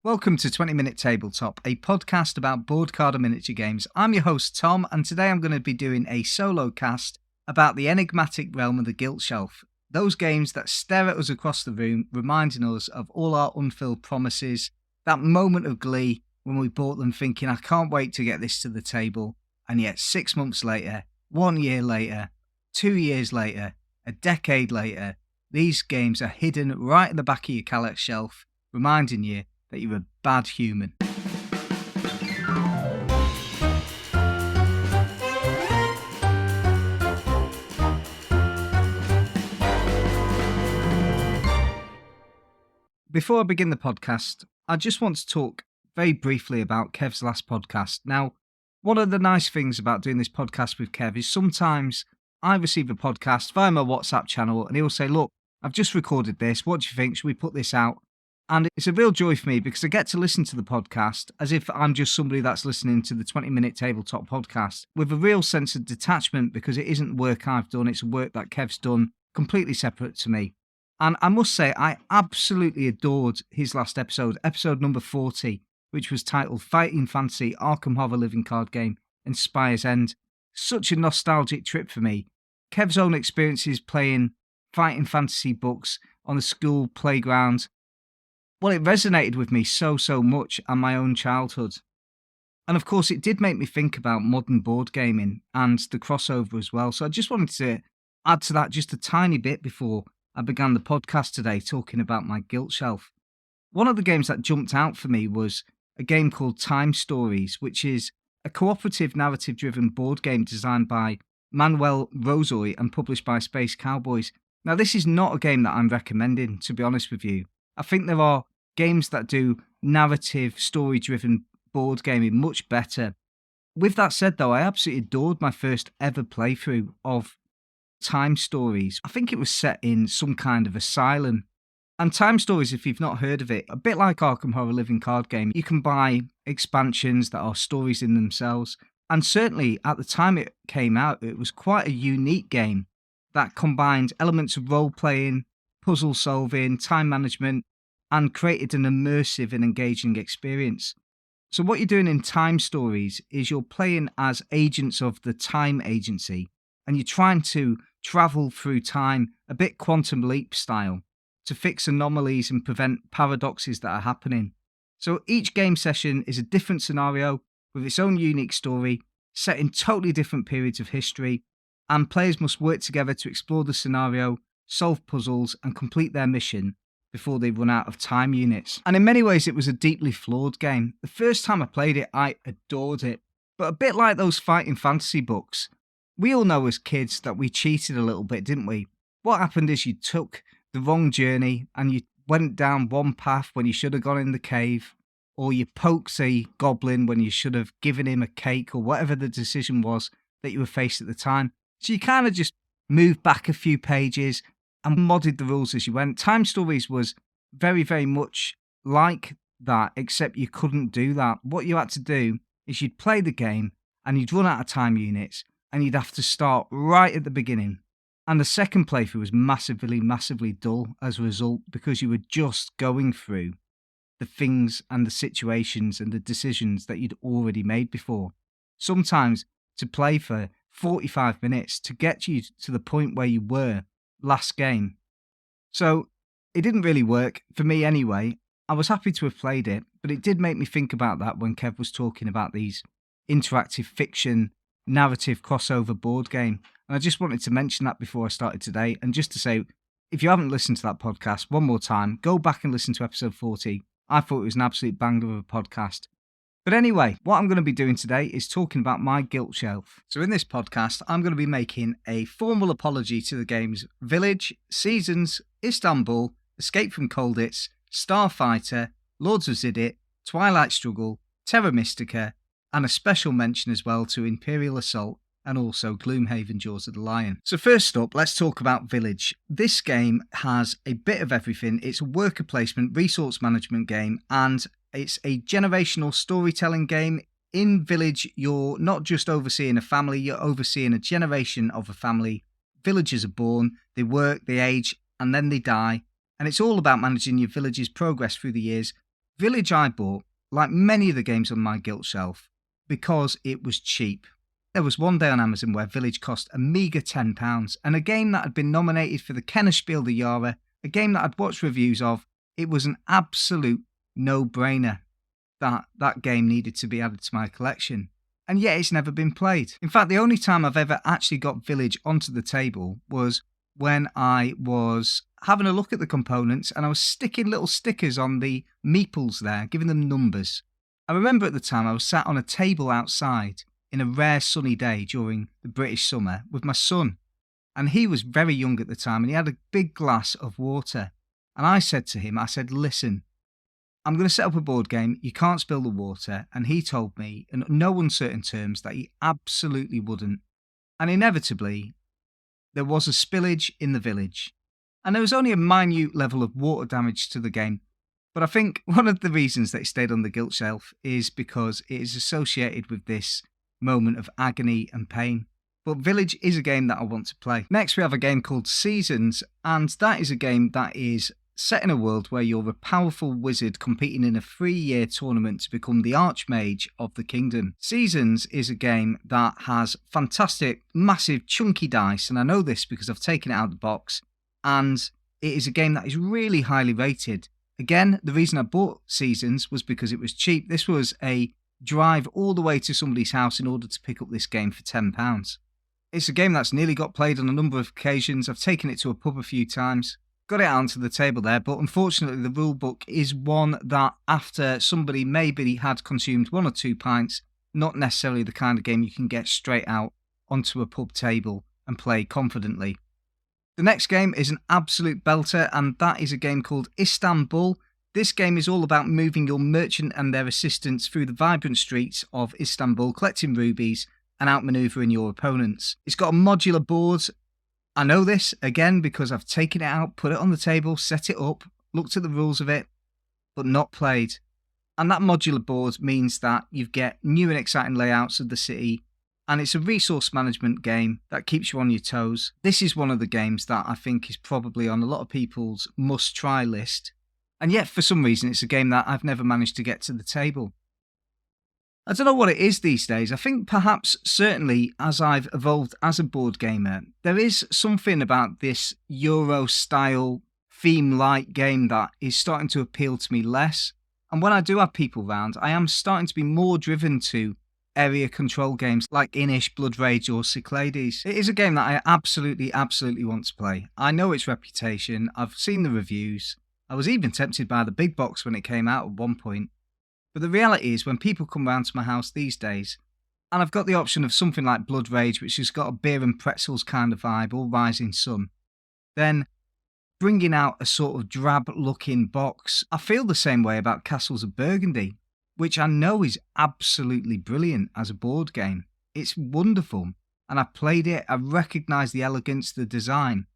Welcome to 20 Minute Tabletop, a podcast about board card and miniature games. I'm your host Tom, and today I'm going to be doing a solo cast about the enigmatic realm of the Guilt Shelf. Those games that stare at us across the room, reminding us of all our unfilled promises, that moment of glee when we bought them thinking, I can't wait to get this to the table, and yet 6 months later, 1 year later, 2 years later, a decade later, these games are hidden right at the back of your Kallax shelf, reminding you that you're a bad human. Before I begin the podcast, I just want to talk very briefly about Kev's last podcast. Now, one of the nice things about doing this podcast with Kev is sometimes I receive a podcast via my WhatsApp channel and he'll say, look, I've just recorded this. What do you think? Should we put this out? And it's a real joy for me because I get to listen to the podcast as if I'm just somebody that's listening to the 20 Minute Tabletop podcast with a real sense of detachment because it isn't work I've done, it's work that Kev's done completely separate to me. And I must say, I absolutely adored his last episode number 40, which was titled Fighting Fantasy Arkham Horror Living Card Game and Spire's End. Such a nostalgic trip for me. Kev's own experiences playing fighting fantasy books on the school playground. Well, it resonated with me so much and my own childhood. And of course, it did make me think about modern board gaming and the crossover as well. So I just wanted to add to that just a tiny bit before I began the podcast today talking about my Guilt Shelf. One of the games that jumped out for me was a game called Time Stories, which is a cooperative narrative-driven board game designed by Manuel Rosoy and published by Space Cowboys. Now, this is not a game that I'm recommending, to be honest with you. I think there are games that do narrative, story-driven board gaming much better. With that said, though, I absolutely adored my first ever playthrough of Time Stories. I think it was set in some kind of asylum. And Time Stories, if you've not heard of it, a bit like Arkham Horror Living Card Game, you can buy expansions that are stories in themselves. And certainly, at the time it came out, it was quite a unique game that combined elements of role-playing, puzzle solving, time management, and created an immersive and engaging experience. So what you're doing in Time Stories is you're playing as agents of the Time Agency, and you're trying to travel through time a bit Quantum Leap style to fix anomalies and prevent paradoxes that are happening. So each game session is a different scenario with its own unique story, set in totally different periods of history, and players must work together to explore the scenario, solve puzzles, and complete their mission before they run out of time units. And in many ways, it was a deeply flawed game. The first time I played it, I adored it. But a bit like those fighting fantasy books, we all know as kids that we cheated a little bit, didn't we? What happened is you took the wrong journey and you went down one path when you should have gone in the cave, or you poked a goblin when you should have given him a cake, or whatever the decision was that you were faced at the time. So you kind of just moved back a few pages and modded the rules as you went. Time Stories was very much like that, except you couldn't do that. What you had to do is you'd play the game and you'd run out of time units and you'd have to start right at the beginning. And the second playthrough was massively dull as a result because you were just going through the things and the situations and the decisions that you'd already made before. Sometimes to play for 45 minutes to get you to the point where you were last game. So it didn't really work, for me anyway. I was happy to have played it, but it did make me think about that when Kev was talking about these interactive fiction narrative crossover board game. And I just wanted to mention that before I started today. And just to say, if you haven't listened to that podcast one more time, go back and listen to episode 40. I thought it was an absolute banger of a podcast. But anyway, what I'm going to be doing today is talking about my Guilt Shelf. So in this podcast, I'm going to be making a formal apology to the games Village, Seasons, Istanbul, Escape from Colditz, Starfighter, Lords of Zidit, Twilight Struggle, Terra Mystica, and a special mention as well to Imperial Assault and also Gloomhaven Jaws of the Lion. So first up, let's talk about Village. This game has a bit of everything. It's a worker placement, resource management game, and it's a generational storytelling game. In Village, you're not just overseeing a family, you're overseeing a generation of a family. Villagers are born, they work, they age, and then they die. And it's all about managing your village's progress through the years. Village I bought, like many of the games on my guilt shelf, because it was cheap. There was one day on Amazon where Village cost a meagre £10, and a game that had been nominated for the Kennerspiel des Jahres, a game that I'd watched reviews of, it was an absolute no-brainer that that game needed to be added to my collection. And yet it's never been played. In fact, the only time I've ever actually got Village onto the table was when I was having a look at the components and I was sticking little stickers on the meeples there, giving them numbers. I remember at the time I was sat on a table outside in a rare sunny day during the British summer with my son. And he was very young at the time and he had a big glass of water. And I said to him, listen, I'm going to set up a board game. You can't spill the water. And he told me in no uncertain terms that he absolutely wouldn't. And inevitably, there was a spillage in the village. And there was only a minute level of water damage to the game. But I think one of the reasons that it stayed on the guilt shelf is because it is associated with this moment of agony and pain. But Village is a game that I want to play. Next, we have a game called Seasons. And that is a game that is set in a world where you're a powerful wizard competing in a 3-year tournament to become the Archmage of the Kingdom. Seasons is a game that has fantastic, massive, chunky dice, and I know this because I've taken it out of the box, and it is a game that is really highly rated. Again, the reason I bought Seasons was because it was cheap. This was a drive all the way to somebody's house in order to pick up this game for £10. It's a game that's nearly got played on a number of occasions. I've taken it to a pub a few times. Got it out onto the table there, but unfortunately the rule book is one that after somebody maybe had consumed 1 or 2 pints, not necessarily the kind of game you can get straight out onto a pub table and play confidently. The next game is an absolute belter, and that is a game called Istanbul. This game is all about moving your merchant and their assistants through the vibrant streets of Istanbul, collecting rubies and outmaneuvering your opponents. It's got a modular board. I know this, again, because I've taken it out, put it on the table, set it up, looked at the rules of it, but not played. And that modular board means that you get new and exciting layouts of the city, and it's a resource management game that keeps you on your toes. This is one of the games that I think is probably on a lot of people's must-try list, and yet for some reason it's a game that I've never managed to get to the table. I don't know what it is these days. I think perhaps certainly as I've evolved as a board gamer, there is something about this Euro-style theme-like game that is starting to appeal to me less. And when I do have people round, I am starting to be more driven to area control games like Inish, Blood Rage or Cyclades. It is a game that I absolutely want to play. I know its reputation. I've seen the reviews. I was even tempted by the big box when it came out at one point. But the reality is when people come round to my house these days, and I've got the option of something like Blood Rage, which has got a beer and pretzels kind of vibe, all rising sun, then bringing out a sort of drab-looking box, I feel the same way about Castles of Burgundy, which I know is absolutely brilliant as a board game. It's wonderful, and I've played it, I recognise the elegance, the design,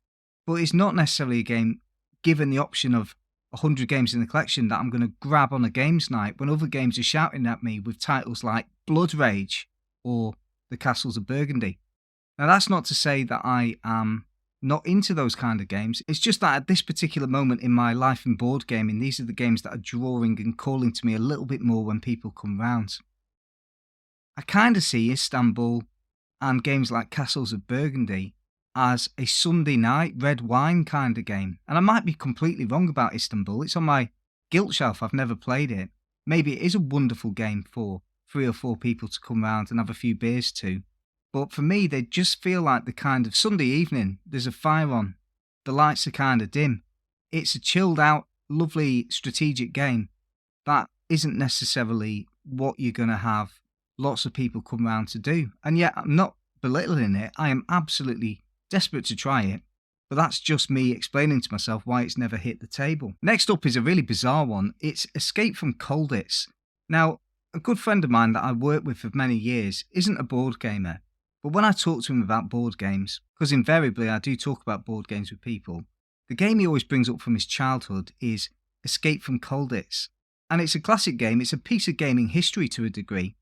but it's not necessarily a game, given the option of 100 games in the collection, that I'm going to grab on a games night when other games are shouting at me with titles like Blood Rage or the Castles of Burgundy. Now that's not to say that I am not into those kind of games. It's just that at this particular moment in my life in board gaming, these are the games that are drawing and calling to me a little bit more when people come round. I kind of see Istanbul and games like Castles of Burgundy as a Sunday night red wine kind of game. And I might be completely wrong about Istanbul. It's on my guilt shelf. I've never played it. Maybe it is a wonderful game for 3 or 4 people to come round and have a few beers to. But for me, they just feel like the kind of Sunday evening. There's a fire on. The lights are kind of dim. It's a chilled out, lovely strategic game that isn't necessarily what you're going to have lots of people come round to do. And yet I'm not belittling it. I am absolutely desperate to try it, but that's just me explaining to myself why it's never hit the table. Next up is a really bizarre one. It's Escape from Colditz. Now, a good friend of mine that I worked with for many years isn't a board gamer, but when I talk to him about board games, because invariably I do talk about board games with people, the game he always brings up from his childhood is Escape from Colditz. And it's a classic game. It's a piece of gaming history to a degree.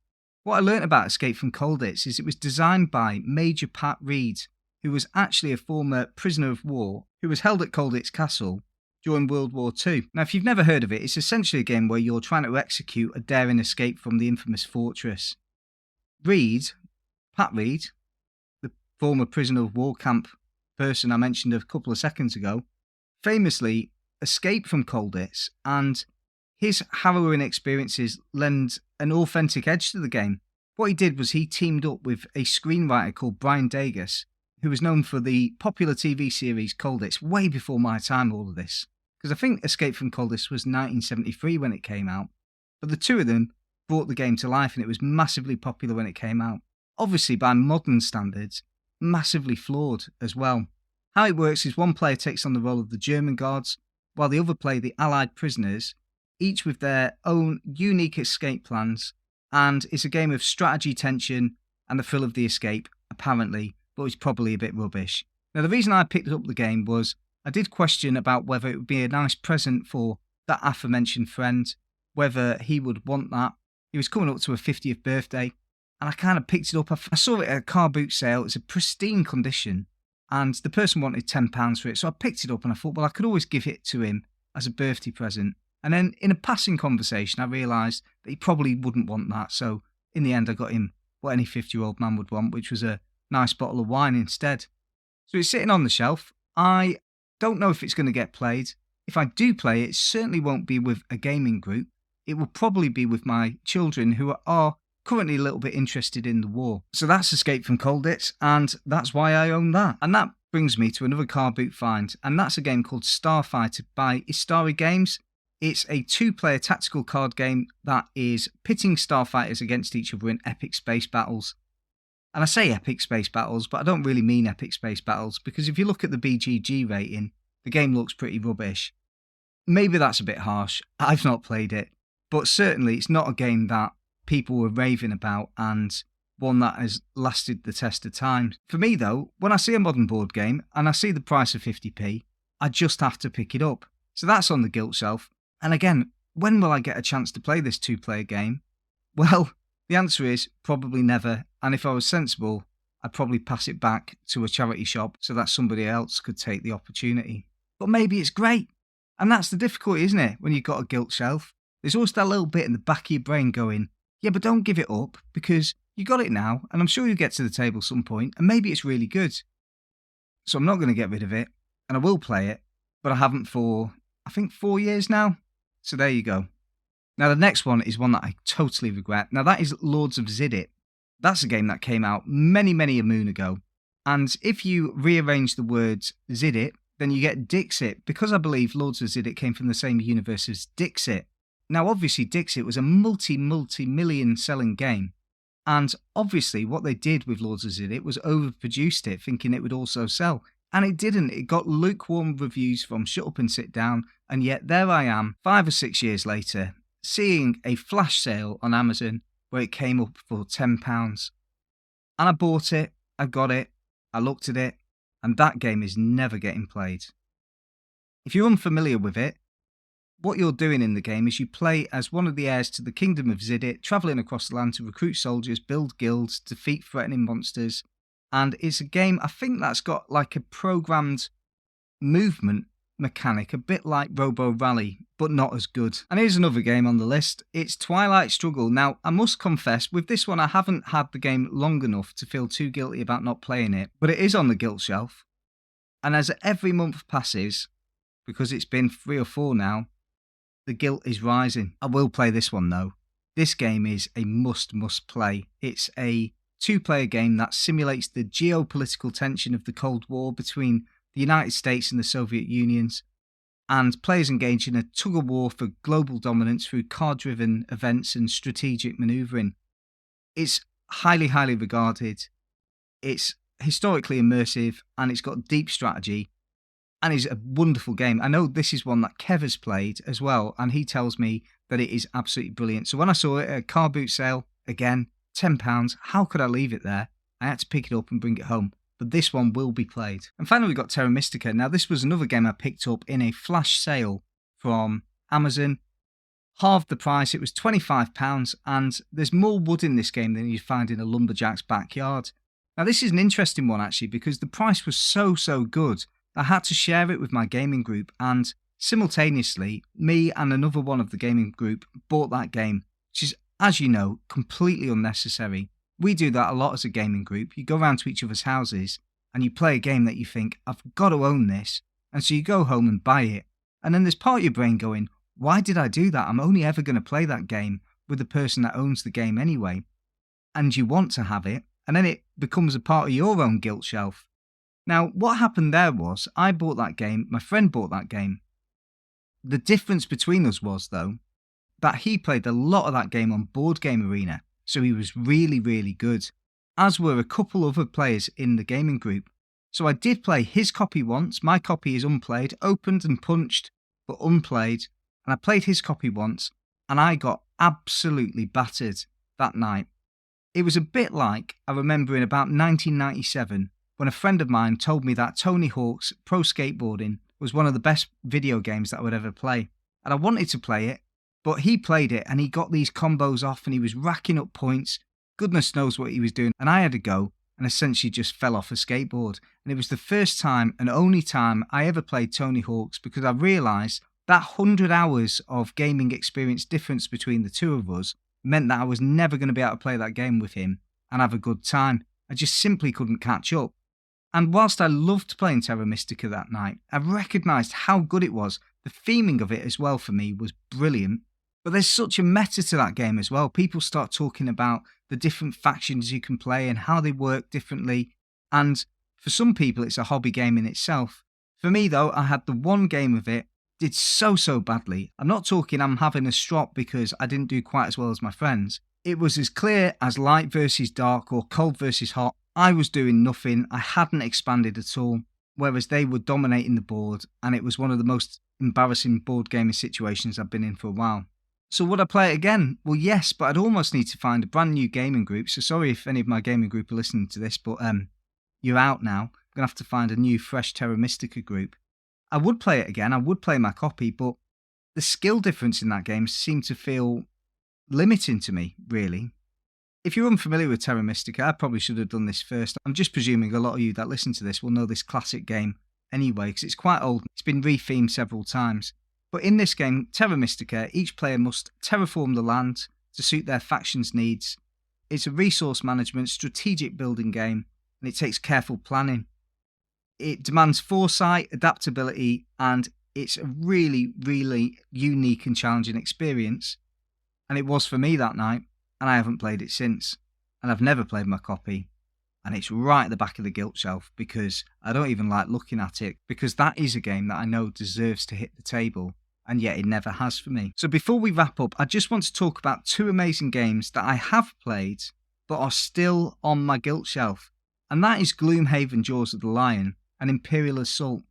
What I learnt about Escape from Colditz is it was designed by Major Pat Reed, who was actually a former prisoner of war who was held at Colditz Castle during World War II. Now, if you've never heard of it, it's essentially a game where you're trying to execute a daring escape from the infamous fortress. Pat Reed, the former prisoner of war camp person I mentioned a couple of seconds ago, famously escaped from Colditz, and his harrowing experiences lend an authentic edge to the game. What he did was he teamed up with a screenwriter called Brian Dagus, who was known for the popular TV series Colditz, way before my time, all of this. Because I think Escape from Colditz was 1973 when it came out. But the two of them brought the game to life, and it was massively popular when it came out. Obviously, by modern standards, massively flawed as well. How it works is one player takes on the role of the German guards, while the other play the Allied prisoners, each with their own unique escape plans, and it's a game of strategy, tension, and the thrill of the escape, apparently, but it's probably a bit rubbish. Now, the reason I picked up the game was I did question about whether it would be a nice present for that aforementioned friend, whether he would want that. He was coming up to a 50th birthday, and I kind of picked it up. I saw it at a car boot sale. It's a pristine condition, and the person wanted £10 for it, so I picked it up and I thought, well, I could always give it to him as a birthday present. And then in a passing conversation, I realised that he probably wouldn't want that, so in the end I got him what any 50-year-old man would want, which was a nice bottle of wine instead. So it's sitting on the shelf. I don't know if it's going to get played. If I do play it, certainly won't be with a gaming group. It will probably be with my children, who are currently a little bit interested in the war. So that's Escape from Colditz, and that's why I own that. And that brings me to another car boot find, and that's a game called Starfighter by Istari Games. It's a 2-player tactical card game that is pitting starfighters against each other in epic space battles. And I say epic space battles, but I don't really mean epic space battles, because if you look at the BGG rating, the game looks pretty rubbish. Maybe that's a bit harsh. I've not played it, but certainly it's not a game that people were raving about and one that has lasted the test of time. For me though, when I see a modern board game and I see the price of 50p, I just have to pick it up. So that's on the guilt shelf. And again, when will I get a chance to play this 2-player game? Well, the answer is probably never. And if I was sensible, I'd probably pass it back to a charity shop so that somebody else could take the opportunity. But maybe it's great. And that's the difficulty, isn't it, when you've got a guilt shelf? There's always that little bit in the back of your brain going, yeah, but don't give it up, because you got it now, and I'm sure you'll get to the table some point, and maybe it's really good. So I'm not going to get rid of it, and I will play it, but I haven't for, I think, 4 years now. So there you go. Now the next one is one that I totally regret. Now that is Lords of Ziddit. That's a game that came out many a moon ago. And if you rearrange the words Ziddit, then you get Dixit, because I believe Lords of Ziddit came from the same universe as Dixit. Now obviously Dixit was a multi-million selling game. And obviously what they did with Lords of Ziddit was overproduced it, thinking it would also sell. And it didn't. It got lukewarm reviews from Shut Up and Sit Down. And yet there I am, 5 or 6 years later, seeing a flash sale on Amazon where it came up for £10. And I bought it, I got it, I looked at it, and that game is never getting played. If you're unfamiliar with it, what you're doing in the game is you play as one of the heirs to the Kingdom of Ziddit, travelling across the land to recruit soldiers, build guilds, defeat threatening monsters. And it's a game, I think, that's got like a programmed movement mechanic, a bit like Robo Rally, but not as good. And here's another game on the list. It's Twilight Struggle. Now, I must confess, with this one, I haven't had the game long enough to feel too guilty about not playing it, but it is on the guilt shelf. And as every month passes, because it's been 3 or 4 now, the guilt is rising. I will play this one though. This game is a must play. It's a 2-player game that simulates the geopolitical tension of the Cold War between the United States and the Soviet Unions, and players engage in a tug-of-war for global dominance through card-driven events and strategic manoeuvring. It's highly regarded, it's historically immersive, and it's got deep strategy, and is a wonderful game. I know this is one that Kevs has played as well, and he tells me that it is absolutely brilliant. So when I saw it at a car boot sale, again, £10, how could I leave it there? I had to pick it up and bring it home. But this one will be played. And finally we got Terra Mystica. Now this was another game I picked up in a flash sale from Amazon. Halved the price, it was £25, and there's more wood in this game than you'd find in a lumberjack's backyard. Now this is an interesting one actually, because the price was so good, I had to share it with my gaming group, and simultaneously, me and another one of the gaming group bought that game, which is, as you know, completely unnecessary. We do that a lot as a gaming group. You go around to each other's houses and you play a game that you think, I've got to own this. And so you go home and buy it. And then there's part of your brain going, why did I do that? I'm only ever going to play that game with the person that owns the game anyway. And you want to have it. And then it becomes a part of your own guilt shelf. Now, what happened there was I bought that game. My friend bought that game. The difference between us was, though, that he played a lot of that game on Board Game Arena, so he was really, really good, as were a couple other players in the gaming group. So I did play his copy once. My copy is Unplayed, opened and punched, but Unplayed, and I played his copy once, and I got absolutely battered that night. It was a bit like I remember in about 1997 when a friend of mine told me that Tony Hawk's Pro Skateboarding was one of the best video games that I would ever play. And I wanted to play it, but he played it and he got these combos off and he was racking up points. Goodness knows what he was doing. And I had to go and essentially just fell off a skateboard. And it was the first time and only time I ever played Tony Hawk's because I realised that 100 hours of gaming experience difference between the two of us meant that I was never going to be able to play that game with him and have a good time. I just simply couldn't catch up. And whilst I loved playing Terra Mystica that night, I recognised how good it was. The theming of it as well for me was brilliant. But there's such a meta to that game as well. People start talking about the different factions you can play and how they work differently. And for some people, it's a hobby game in itself. For me, though, I had the one game of it, did so badly. I'm not talking I'm having a strop because I didn't do quite as well as my friends. It was as clear as light versus dark or cold versus hot. I was doing nothing. I hadn't expanded at all, whereas they were dominating the board, and it was one of the most embarrassing board gaming situations I've been in for a while. So would I play it again? Well, yes, but I'd almost need to find a brand new gaming group. So sorry if any of my gaming group are listening to this, but you're out now. I'm going to have to find a new, fresh Terra Mystica group. I would play it again. I would play my copy, but the skill difference in that game seemed to feel limiting to me, really. If you're unfamiliar with Terra Mystica, I probably should have done this first. I'm just presuming a lot of you that listen to this will know this classic game anyway, because it's quite old. It's been rethemed several times. But in this game, Terra Mystica, each player must terraform the land to suit their faction's needs. It's a resource management, strategic building game, and it takes careful planning. It demands foresight, adaptability, and it's a really, really unique and challenging experience. And it was for me that night. And I haven't played it since. And I've never played my copy. And it's right at the back of the guilt shelf because I don't even like looking at it, because that is a game that I know deserves to hit the table, and yet it never has for me. So before we wrap up, I just want to talk about two amazing games that I have played but are still on my guilt shelf. And that is Gloomhaven Jaws of the Lion and Imperial Assault.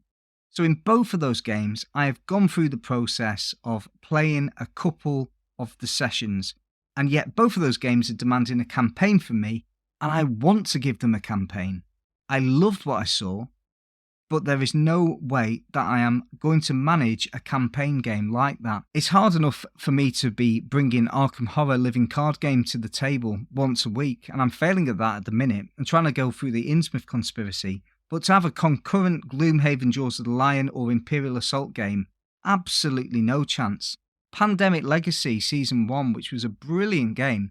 So in both of those games, I have gone through the process of playing a couple of the sessions. And yet both of those games are demanding a campaign from me, and I want to give them a campaign. I loved what I saw, but there is no way that I am going to manage a campaign game like that. It's hard enough for me to be bringing Arkham Horror Living Card Game to the table once a week, and I'm failing at that at the minute, and trying to go through the Innsmouth conspiracy. But to have a concurrent Gloomhaven Jaws of the Lion or Imperial Assault game, absolutely no chance. Pandemic Legacy Season 1, which was a brilliant game,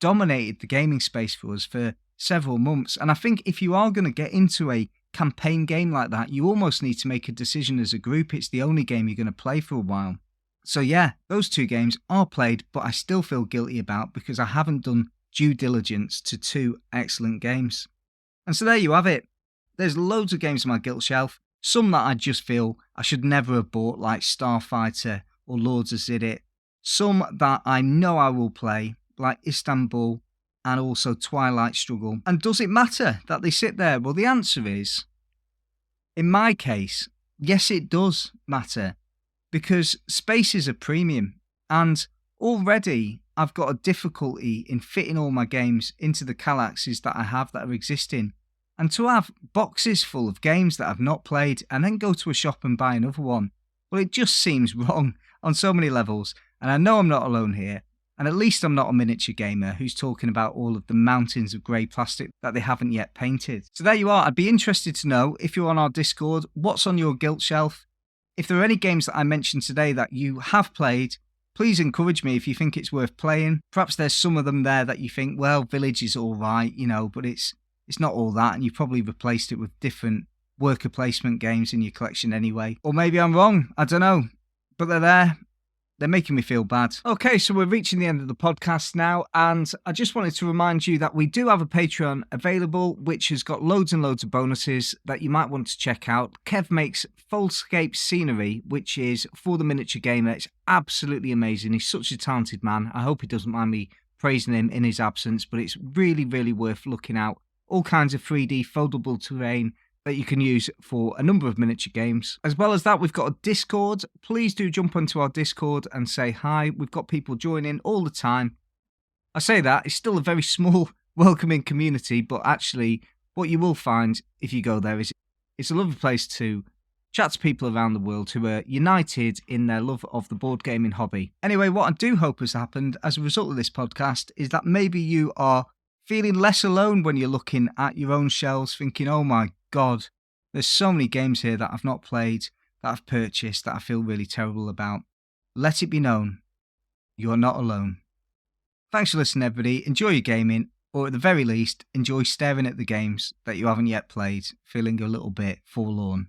dominated the gaming space for us for several months. And I think if you are going to get into a campaign game like that, you almost need to make a decision as a group. It's the only game you're going to play for a while. So yeah, those two games are played, but I still feel guilty about because I haven't done due diligence to two excellent games. And so there you have it. There's loads of games on my guilt shelf. Some that I just feel I should never have bought, like Starfighter or Lords of Zidit. Some that I know I will play, like Istanbul and also Twilight Struggle. And does it matter that they sit there? Well, the answer is, in my case, yes, it does matter, because space is a premium, and already I've got a difficulty in fitting all my games into the Kallaxes that I have that are existing. And to have boxes full of games that I've not played and then go to a shop and buy another one, well, it just seems wrong on so many levels. And I know I'm not alone here. And at least I'm not a miniature gamer who's talking about all of the mountains of grey plastic that they haven't yet painted. So there you are. I'd be interested to know, if you're on our Discord, what's on your guilt shelf? If there are any games that I mentioned today that you have played, please encourage me if you think it's worth playing. Perhaps there's some of them there that you think, well, Village is all right, but it's not all that, and you've probably replaced it with different worker placement games in your collection anyway. Or maybe I'm wrong, I don't know. But they're there. They're making me feel bad. Okay, so we're reaching the end of the podcast now, and I just wanted to remind you that we do have a Patreon available, which has got loads and loads of bonuses that you might want to check out. Kev makes Foldscape scenery, which is for the miniature gamer. It's absolutely amazing. He's such a talented man. I hope he doesn't mind me praising him in his absence, but it's really, really worth looking out. All kinds of 3D foldable terrain that you can use for a number of miniature games. As well as that, we've got a Discord. Please do jump onto our Discord and say hi. We've got people joining all the time. I say that, it's still a very small, welcoming community, but actually what you will find if you go there is it's a lovely place to chat to people around the world who are united in their love of the board gaming hobby. Anyway, what I do hope has happened as a result of this podcast is that maybe you are feeling less alone when you're looking at your own shelves thinking, oh my God, there's so many games here that I've not played, that I've purchased, that I feel really terrible about. Let it be known, you are not alone. Thanks for listening, everybody. Enjoy your gaming, or at the very least, enjoy staring at the games that you haven't yet played, feeling a little bit forlorn.